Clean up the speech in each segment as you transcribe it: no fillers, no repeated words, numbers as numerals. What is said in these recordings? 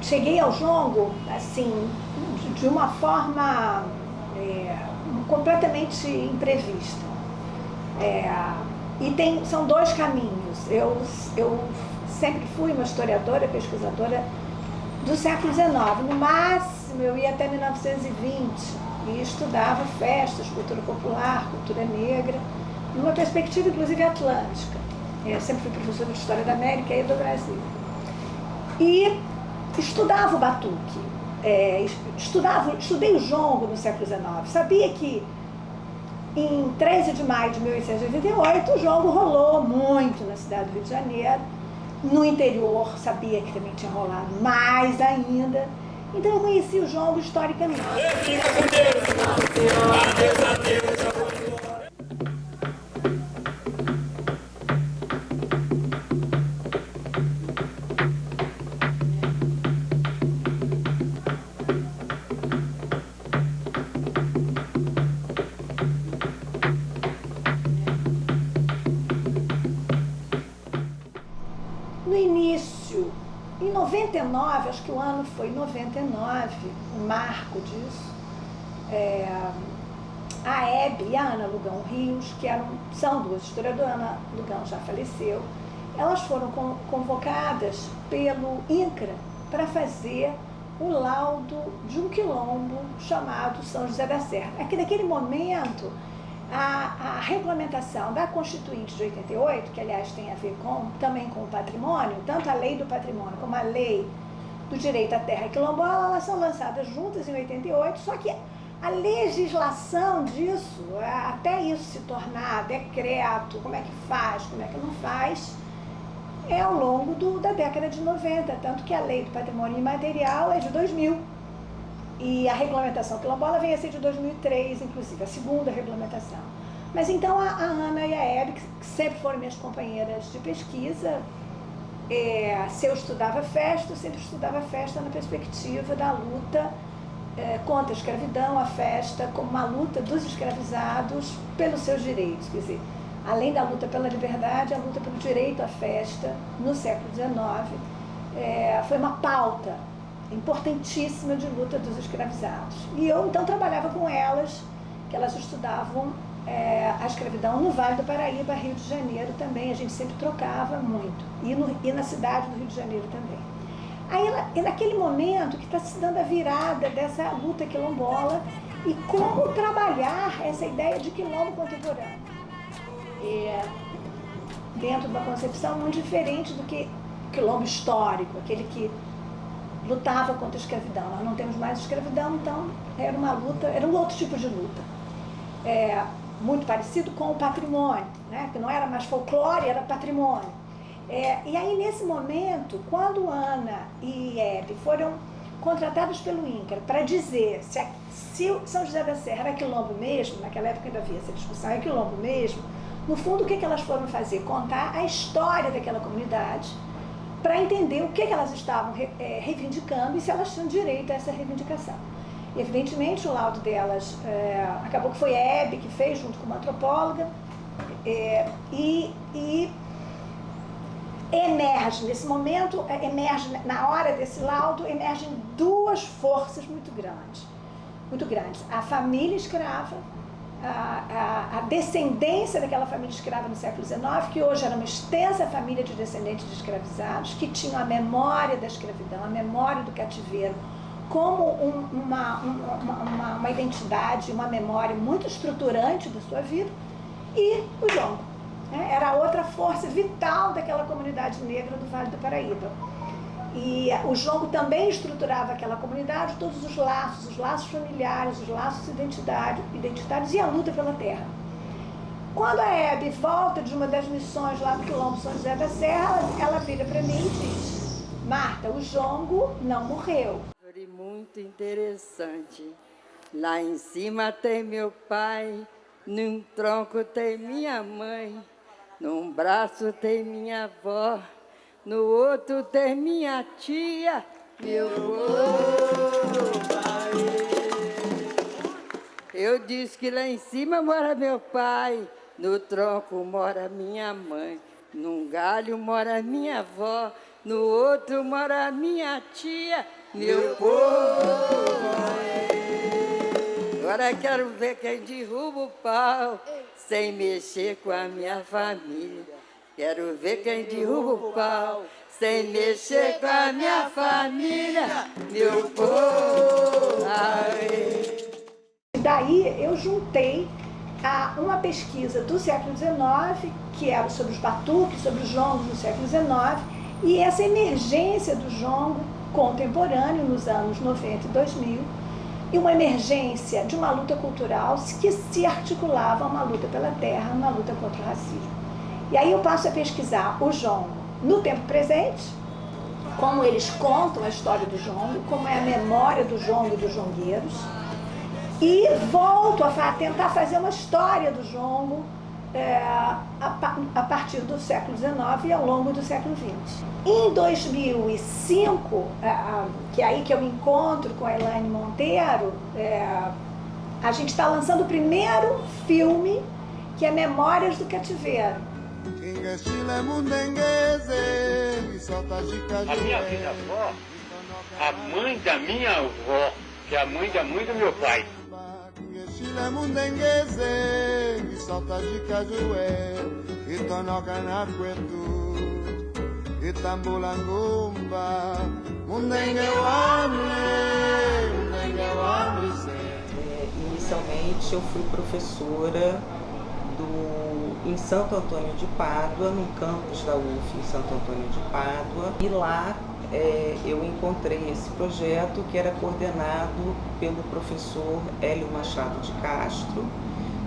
cheguei ao jongo, assim, de uma forma completamente imprevista. E são dois caminhos. Eu sempre fui uma historiadora, pesquisadora do século XIX. No máximo, eu ia até 1920 e estudava festas, cultura popular, cultura negra, numa perspectiva, inclusive, atlântica. Eu sempre fui professora de História da América e do Brasil. E estudava o batuque, estudei o jongo no século XIX. Sabia que em 13 de maio de 1888 o jongo rolou muito na cidade do Rio de Janeiro. No interior, sabia que também tinha rolado mais ainda. Então eu conheci o jongo historicamente. No início, em 99, acho que o ano foi 99, o marco disso, a Hebe e a Ana Lugão Rios, que são duas historiadoras, a Ana Lugão já faleceu, elas foram convocadas pelo INCRA para fazer o laudo de um quilombo chamado São José da Serra. Aqui, naquele momento, a regulamentação da Constituinte de 88, que aliás tem a ver também com o patrimônio, tanto a lei do patrimônio como a lei do direito à terra quilombola, elas são lançadas juntas em 88, só que a legislação disso, até isso se tornar decreto, como é que faz, como é que não faz, é ao longo da década de 90, tanto que a lei do patrimônio imaterial é de 2000. E a regulamentação quilombola vem a ser de 2003, inclusive, a segunda regulamentação. Mas então a Ana e a Hebe, que sempre foram minhas companheiras de pesquisa, se eu estudava festa, eu sempre estudava festa na perspectiva da luta contra a escravidão, a festa como uma luta dos escravizados pelos seus direitos. Quer dizer, além da luta pela liberdade, a luta pelo direito à festa no século XIX foi uma pauta importantíssima de luta dos escravizados. E eu, então, trabalhava com elas, que elas estudavam a escravidão no Vale do Paraíba, Rio de Janeiro também. A gente sempre trocava muito. E na cidade do Rio de Janeiro também. Aí, naquele momento que está se dando a virada dessa luta quilombola e como trabalhar essa ideia de quilombo contemporâneo. Dentro de uma concepção muito diferente do que o quilombo histórico, aquele que lutava contra a escravidão. Nós não temos mais escravidão, então era uma luta, era um outro tipo de luta. Muito parecido com o patrimônio, né? Que não era mais folclore, era patrimônio. E aí, nesse momento, quando Ana e Hebe foram contratados pelo INCRA para dizer se o São José da Serra era quilombo mesmo, naquela época ainda havia essa discussão, é quilombo mesmo, no fundo, o que elas foram fazer? Contar a história daquela comunidade, para entender o que elas estavam reivindicando e se elas tinham direito a essa reivindicação. E, evidentemente, o laudo delas acabou que foi a Hebe que fez, junto com uma antropóloga, e emerge, nesse momento, na hora desse laudo, emergem duas forças muito grandes. A família escrava, a descendência daquela família escrava no século XIX, que hoje era uma extensa família de descendentes de escravizados, que tinham a memória da escravidão, a memória do cativeiro, como uma identidade, uma memória muito estruturante da sua vida, e o jongo. Era a outra força vital daquela comunidade negra do Vale do Paraíba. E o jongo também estruturava aquela comunidade, todos os laços familiares, os laços identitários e a luta pela terra. Quando a Hebe volta de uma das missões lá do quilombo São José da Serra, ela vira para mim e diz: Marta, o jongo não morreu. Muito interessante. Lá em cima tem meu pai, num tronco tem minha mãe, num braço tem minha avó, no outro tem minha tia, meu pai. Eu disse que lá em cima mora meu pai, no tronco mora minha mãe, num galho mora minha avó, no outro mora minha tia, meu povo. Agora quero ver quem derruba o pau, sem mexer com a minha família. Quero ver quem derruba o pau, sem mexer com a minha família, meu povo. Daí eu juntei a uma pesquisa do século XIX, que era sobre os batuques, sobre os jongos do século XIX, e essa emergência do jongo contemporâneo nos anos 90 e 2000, e uma emergência de uma luta cultural que se articulava a uma luta pela terra, uma luta contra o racismo. E aí eu passo a pesquisar o jongo no tempo presente, como eles contam a história do jongo, como é a memória do jongo e dos jongueiros, e volto a tentar fazer uma história do jongo a partir do século XIX e ao longo do século XX. Em 2005, que é aí que eu me encontro com a Elaine Monteiro, a gente está lançando o primeiro filme, que é Memórias do Cativeiro. A minha bisavó, a mãe da minha avó, que é a mãe da mãe do meu pai. Inicialmente eu fui professora em Santo Antônio de Pádua, no campus da UF em Santo Antônio de Pádua, e lá eu encontrei esse projeto que era coordenado pelo professor Hélio Machado de Castro,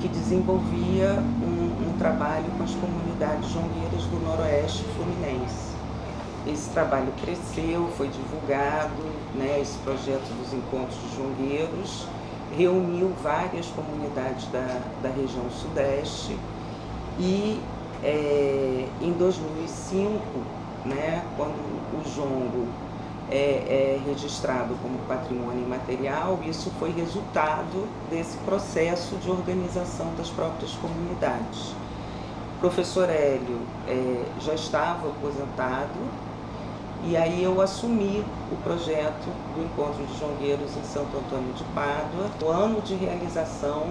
que desenvolvia um trabalho com as comunidades jongueiras do Noroeste Fluminense. Esse trabalho cresceu, foi divulgado, né, esse projeto dos encontros de jongueiros, reuniu várias comunidades da região sudeste e em 2005, né, quando o jongo é registrado como patrimônio imaterial, isso foi resultado desse processo de organização das próprias comunidades. O professor Hélio já estava aposentado e aí eu assumi o projeto do Encontro de Jongueiros em Santo Antônio de Pádua. O ano de realização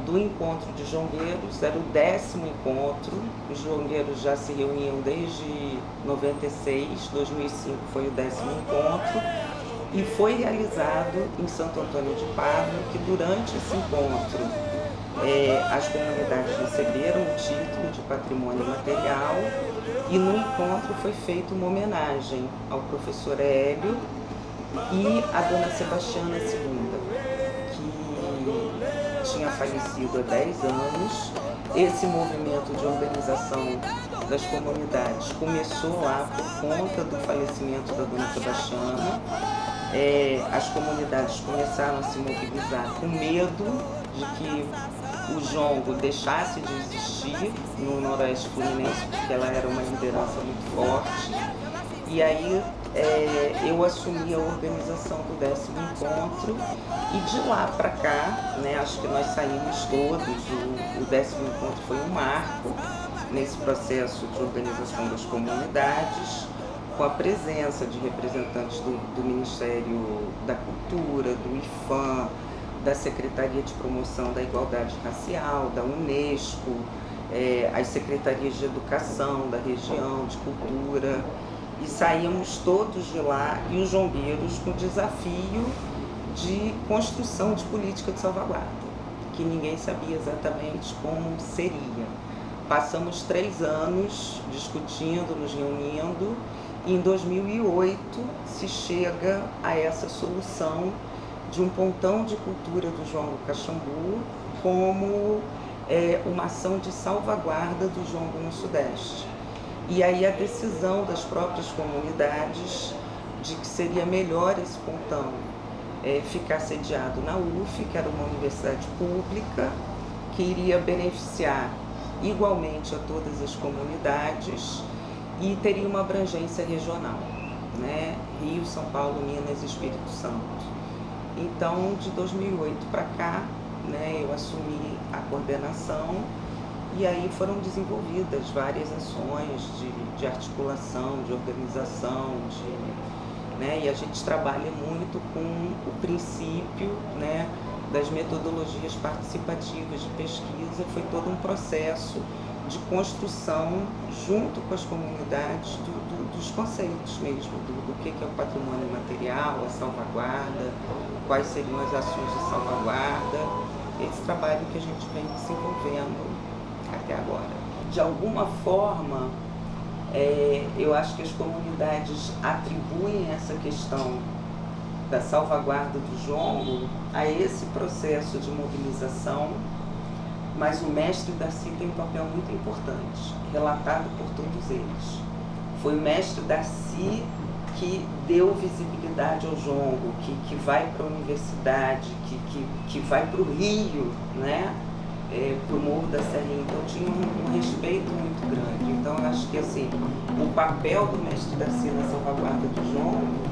do Encontro de Jongueiros era o 10º encontro. Os jongueiros já se reuniam desde 96, 2005 foi o 10º encontro, e foi realizado em Santo Antônio de Pádua, que durante esse encontro as comunidades receberam o título de patrimônio material, e no encontro foi feita uma homenagem ao professor Hélio e à dona Sebastiana II, que tinha falecido há 10 anos. Esse movimento de organização das comunidades começou lá por conta do falecimento da dona Sebastiana. As comunidades começaram a se mobilizar com medo de que o jongo deixasse de existir no Noroeste Fluminense, porque ela era uma liderança muito forte. E aí eu assumi a organização do 10º encontro, e de lá para cá, né, acho que nós saímos todos, o 10º encontro foi um marco nesse processo de organização das comunidades, com a presença de representantes do Ministério da Cultura, do IFAM, da Secretaria de Promoção da Igualdade Racial, da Unesco, as secretarias de educação da região, de cultura, e saímos todos de lá, e os jongueiros com o desafio de construção de política de salvaguarda, que ninguém sabia exatamente como seria. Passamos 3 anos discutindo, nos reunindo, e em 2008 se chega a essa solução de um pontão de cultura do jongo Caxambu como uma ação de salvaguarda do jongo no Sudeste. E aí a decisão das próprias comunidades de que seria melhor esse pontão ficar sediado na UF, que era uma universidade pública, que iria beneficiar igualmente a todas as comunidades e teria uma abrangência regional, né? Rio, São Paulo, Minas e Espírito Santo. Então, de 2008 para cá, né, eu assumi a coordenação E aí foram desenvolvidas várias ações de articulação, de organização, né? E a gente trabalha muito com o princípio, né, das metodologias participativas de pesquisa. Foi todo um processo de construção junto com as comunidades dos conceitos mesmo, do que é o patrimônio material, a salvaguarda, quais seriam as ações de salvaguarda, esse trabalho que a gente vem desenvolvendo até agora. De alguma forma, eu acho que as comunidades atribuem essa questão da salvaguarda do jongo a esse processo de mobilização, mas o mestre Darcy tem um papel muito importante, relatado por todos eles. Foi o mestre Darcy que deu visibilidade ao jongo, que vai para a universidade, que vai para o Rio, né? Para o Morro da Serrinha. Então tinha um respeito muito grande. Então eu acho que assim, o papel do mestre Darcy na salvaguarda do jongo,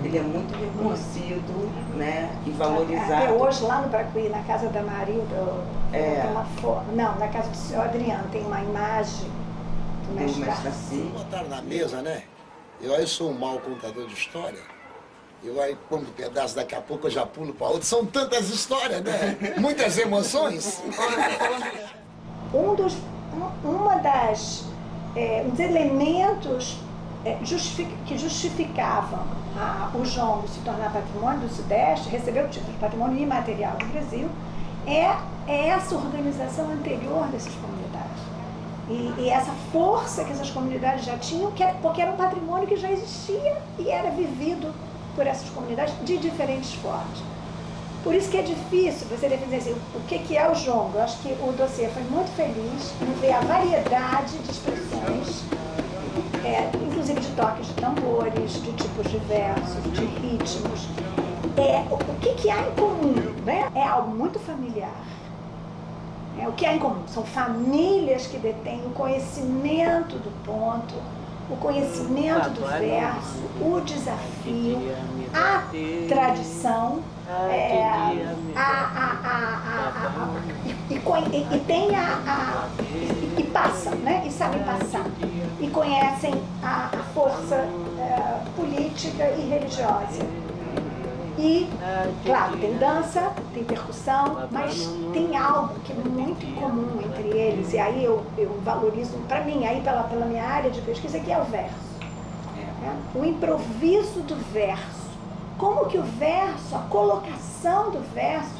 ele é muito reconhecido, né, e valorizado. Até hoje, lá no Bracuí, na casa da Marilda, tem uma foto. Não, na casa do senhor Adriano, tem uma imagem do mestre Darcy. Botaram na mesa, né? Eu sou um mau contador de história. Eu aí, como pedaço, daqui a pouco eu já pulo para outro. São tantas histórias, né? Muitas emoções. Os elementos que justificavam o jongo se tornar patrimônio do Sudeste, receber o título de patrimônio imaterial do Brasil, é essa organização anterior dessas comunidades. E essa força que essas comunidades já tinham, porque era um patrimônio que já existia e era vivido por essas comunidades de diferentes formas. Por isso que é difícil você definir assim, o que é o jongo. Eu acho que o dossiê foi muito feliz em ver a variedade de expressões, inclusive de toques de tambores, de tipos diversos, de ritmos. O que há em comum, né? É algo muito familiar. O que há em comum? São famílias que detêm o conhecimento do ponto, o conhecimento do verso, o desafio, a tradição, e passam, né? E sabem passar, e conhecem a força política e religiosa. E, claro, tem dança, tem percussão, mas tem algo que é muito comum entre eles, e aí eu valorizo, para mim, aí pela minha área de pesquisa, que é o verso. O improviso do verso. Como que o verso, a colocação do verso,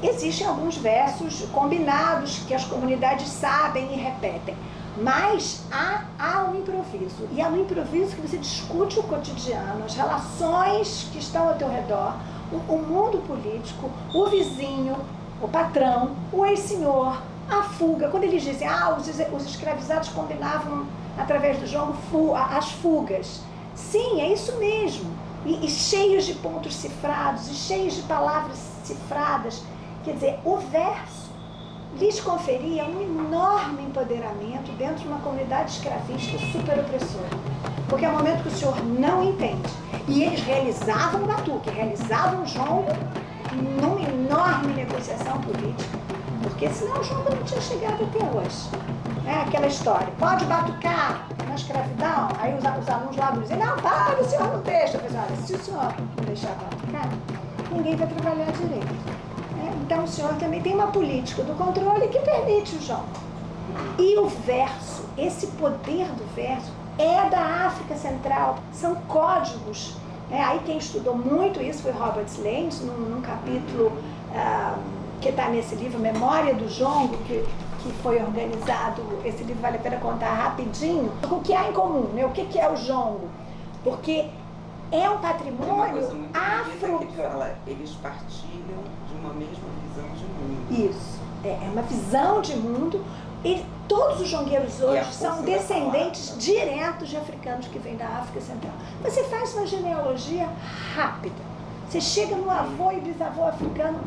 existem alguns versos combinados que as comunidades sabem e repetem, mas há um improviso, e é um improviso que você discute o cotidiano, as relações que estão ao teu redor, o mundo político, o vizinho, o patrão, o ex-senhor, a fuga. Quando eles dizem, os escravizados combinavam através do jongo as fugas. Sim, é isso mesmo. E cheios de pontos cifrados, e cheios de palavras cifradas. Quer dizer, o verso lhes conferia um enorme empoderamento dentro de uma comunidade escravista super opressora. Porque é o momento que o senhor não entende. E eles realizavam o batuque, realizavam o jongo numa enorme negociação política. Porque senão o jongo não tinha chegado até hoje. Aquela história, pode batucar na escravidão? Aí os alunos lá dizem, não, para, o senhor não deixa. Eu falei, olha, se o senhor não deixar batucar, ninguém vai trabalhar direito. Então o senhor também tem uma política do controle que permite o jongo. E o verso, esse poder do verso, é da África Central, são códigos. Aí quem estudou muito isso foi Robert Lange, num capítulo que está nesse livro, Memória do Jongo, que foi organizado. Esse livro vale a pena contar rapidinho. O que há em comum, né? O que é o jongo? Porque é um patrimônio afro... Ele fala, eles partilham de uma mesma visão de mundo. Isso, é uma visão de mundo. E todos os jongueiros hoje são descendentes diretos de africanos que vêm da África Central. Você faz uma genealogia rápida. Você chega no avô e bisavô africano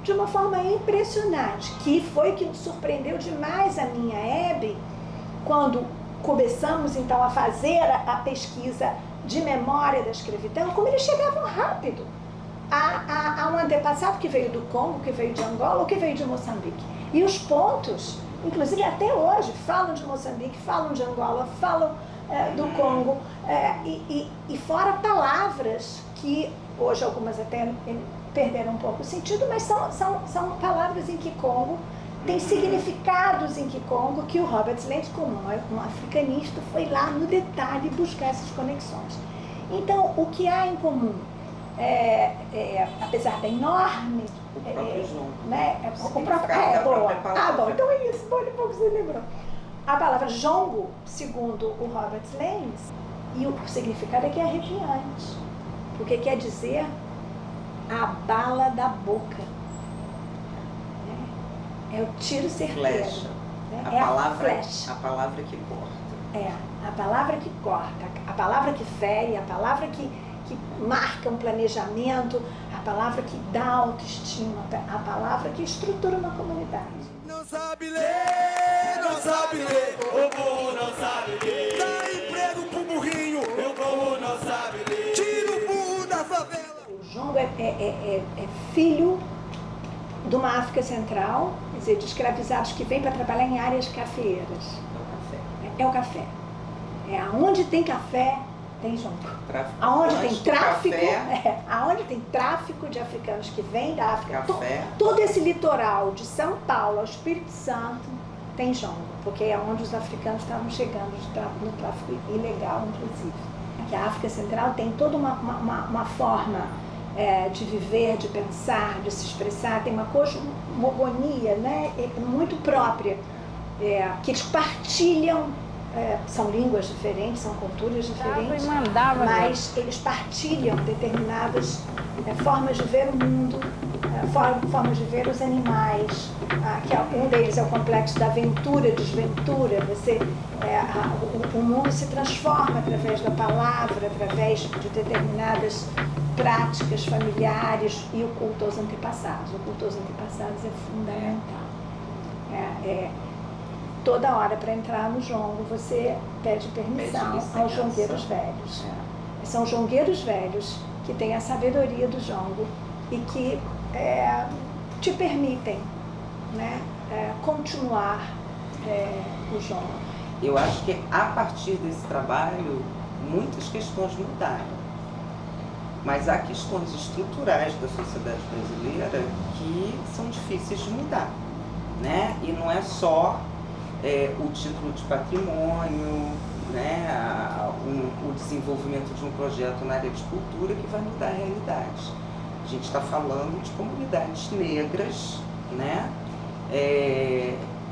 de uma forma impressionante, que foi que surpreendeu demais a minha Hebe, quando começamos então a fazer a pesquisa de memória da escravidão, como eles chegavam rápido a um antepassado que veio do Congo, que veio de Angola ou que veio de Moçambique. E os pontos, inclusive até hoje, falam de Moçambique, falam de Angola, falam do Congo, e fora palavras que hoje algumas até perderam um pouco o sentido, mas são palavras em Kikongo, tem significados em Kikongo que o Robert Lent, como um africanista, foi lá no detalhe buscar essas conexões. Então, o que há em comum, apesar da enorme... O próprio jongo. Né, boa. Bom, então é isso, bom que você lembrou. A palavra jongo, segundo o Robert Lenz, e o significado é que é arrepiante, porque quer dizer a bala da boca. É o tiro certeiro. Flecha. Né? A flecha. A palavra que corta. A palavra que corta, a palavra que fere, a palavra que marca um planejamento, a palavra que dá autoestima, a palavra que estrutura uma comunidade. Não sabe ler, não sabe ler, o burro não sabe ler. Dá emprego pro burrinho, o burro não sabe ler. Tira o burro da favela. O jongo é filho de uma África Central, quer dizer, de escravizados que vêm para trabalhar em áreas cafeeiras. É o café. Aonde tem café, tem jongo. Aonde tem tráfico, aonde tem tráfico de africanos que vêm da África, todo esse litoral de São Paulo ao Espírito Santo tem jongo, porque é onde os africanos estavam chegando no tráfico ilegal, inclusive. Que a África Central tem toda uma forma de viver, de pensar, de se expressar, tem uma cosmogonia, né, muito própria, que eles partilham. São línguas diferentes, são culturas diferentes, mas eles partilham determinadas formas de ver o mundo, formas de ver os animais, que um deles é o complexo da aventura-desventura. O mundo se transforma através da palavra, através de determinadas práticas familiares, e o culto aos antepassados. O culto aos antepassados é fundamental. Toda hora para entrar no jongo você pede permissão aos jongueiros velhos. São jongueiros velhos que têm a sabedoria do jongo e que te permitem, né, continuar o jongo. Eu acho que a partir desse trabalho muitas questões mudaram, mas há questões estruturais da sociedade brasileira que são difíceis de mudar, né? E não é só o título de patrimônio, né, o desenvolvimento de um projeto na área de cultura que vai mudar a realidade. A gente está falando de comunidades negras, né,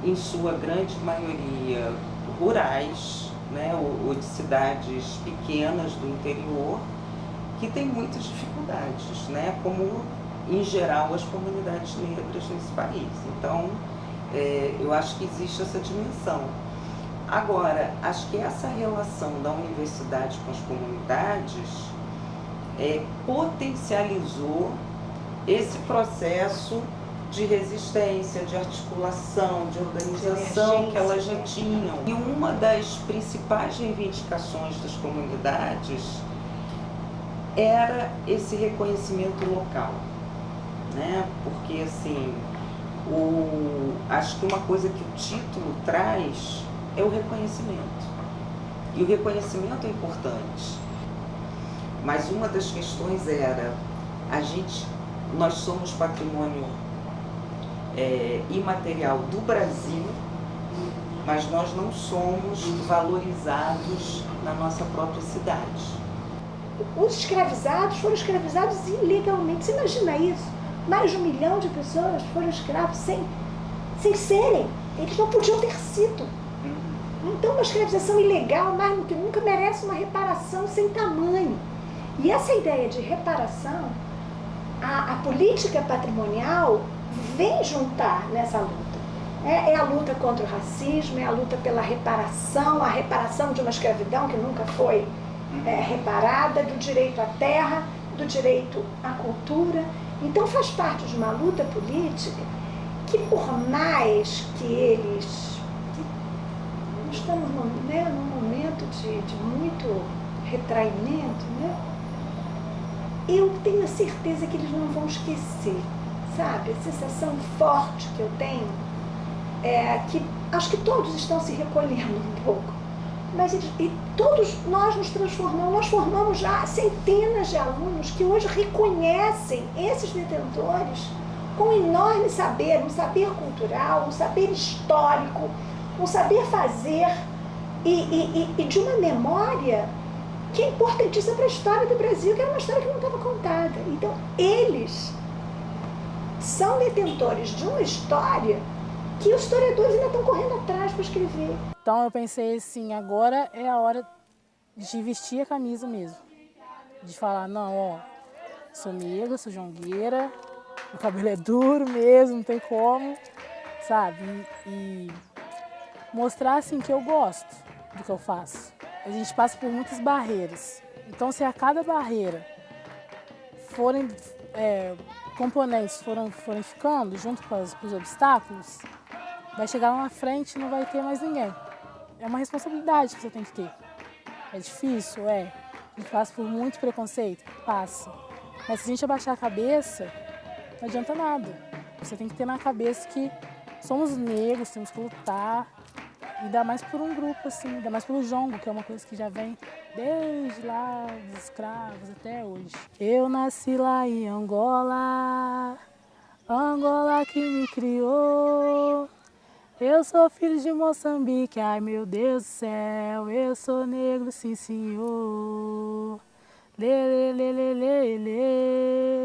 em sua grande maioria rurais, né, ou de cidades pequenas do interior, que tem muitas dificuldades, né, como em geral as comunidades negras nesse país. Então, eu acho que existe essa dimensão. Agora, acho que essa relação da universidade com as comunidades potencializou esse processo de resistência, de articulação, de organização que elas já tinham. E uma das principais reivindicações das comunidades era esse reconhecimento local, né? Porque, assim, acho que uma coisa que o título traz é o reconhecimento. E o reconhecimento é importante. Mas uma das questões era, nós somos patrimônio imaterial do Brasil, mas nós não somos valorizados na nossa própria cidade. Os escravizados foram escravizados ilegalmente. Você imagina isso? Mais de 1 milhão de pessoas foram escravos sem serem. Eles não podiam ter sido. Então, uma escravização ilegal, mais do que nunca, merece uma reparação sem tamanho. E essa ideia de reparação, a política patrimonial vem juntar nessa luta. É a luta contra o racismo, é a luta pela reparação, a reparação de uma escravidão que nunca foi reparada, do direito à terra, do direito à cultura. Então faz parte de uma luta política que, por mais que eles... Estamos num momento de muito retraimento, né? Eu tenho a certeza que eles não vão esquecer, sabe? A sensação forte que eu tenho é que acho que todos estão se recolhendo um pouco. Mas e todos nós nos transformamos, nós formamos já centenas de alunos que hoje reconhecem esses detentores com um enorme saber, um saber cultural, um saber histórico, um saber fazer e de uma memória que é importantíssima para a história do Brasil, que era uma história que não estava contada. Então, eles são detentores de uma história que os historiadores ainda estão correndo atrás para escrever. Então eu pensei assim, agora é a hora de vestir a camisa mesmo. De falar, não, ó, sou negra, sou jongueira, o cabelo é duro mesmo, não tem como, sabe? E mostrar assim que eu gosto do que eu faço. A gente passa por muitas barreiras. Então se a cada barreira forem componentes forem ficando junto com os obstáculos, vai chegar lá na frente e não vai ter mais ninguém. É uma responsabilidade que você tem que ter. É difícil, é. A gente passa por muito preconceito, passa. Mas se a gente abaixar a cabeça, não adianta nada. Você tem que ter na cabeça que somos negros, temos que lutar. E dá mais por um grupo, assim, dá mais pelo jongo, que é uma coisa que já vem desde lá, dos escravos até hoje. Eu nasci lá em Angola, Angola que me criou. Eu sou filho de Moçambique, ai meu Deus do céu, eu sou negro, sim senhor. Lê, lê, lê, lê, lê, lê.